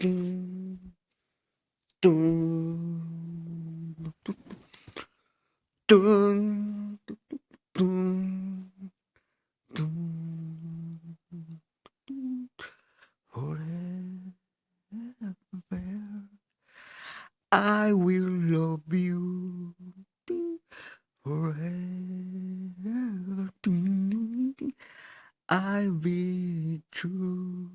Dun, dun, dun, dun, dun, forever I will love you forever. I'll be true.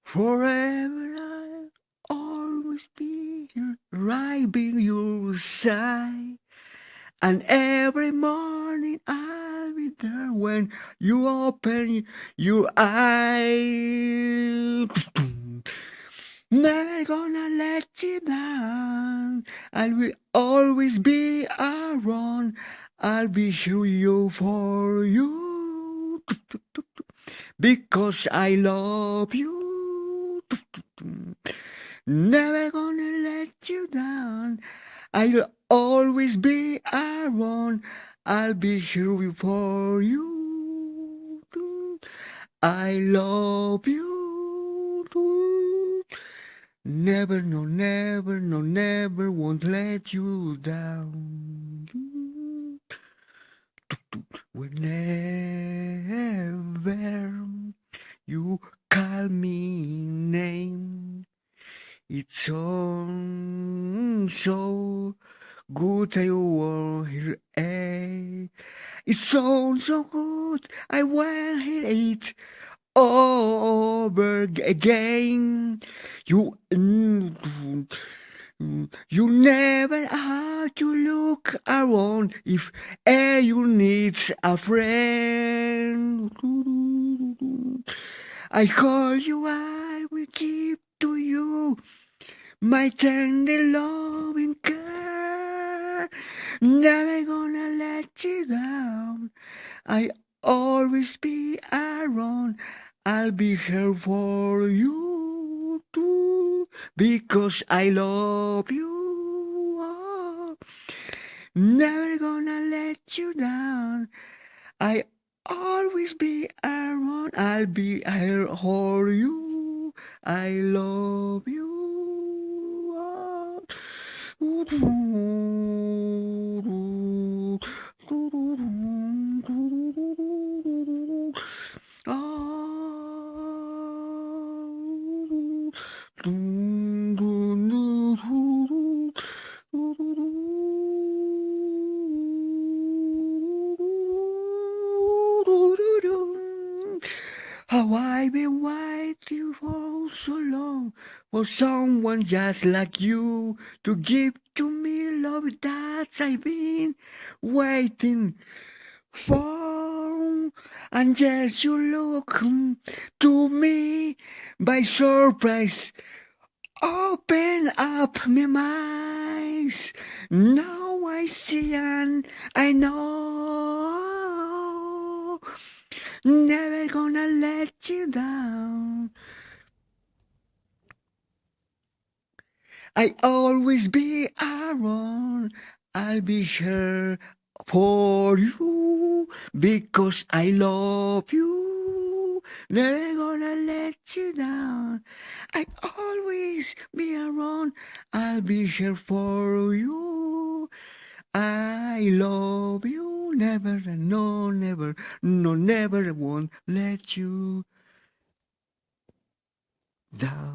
Forever I'll always be here, right by your side. And every morning I'll be there when you open your eyes. Never gonna let you down. I will always be around. I'll be here for you because I love you. Never gonna let you down. I'll always be around. I'll be here for you. I love you. Never, no, never, no, never won't let you down. Whenever you call me name, it's so good I were here. It's so good I want it over again. You you never have to look around if you need a friend. I hold you, I will give to you my tender loving care. Never gonna let you down. I always be around. I'll be here for you too because I love you. Oh, never gonna let you down. I always be around. I'll be here for you. I love you. How I've been waiting for so long for someone just like you to give to me love that I've been waiting for. And yes, you look to me by surprise. Open up my eyes. Now I see and I know. Never gonna let you down. I always be around. I'll be here for you because I love you. Never gonna let you down. I always be around. I'll be here for you. I love you. Never, no, never, no, never won't let you down.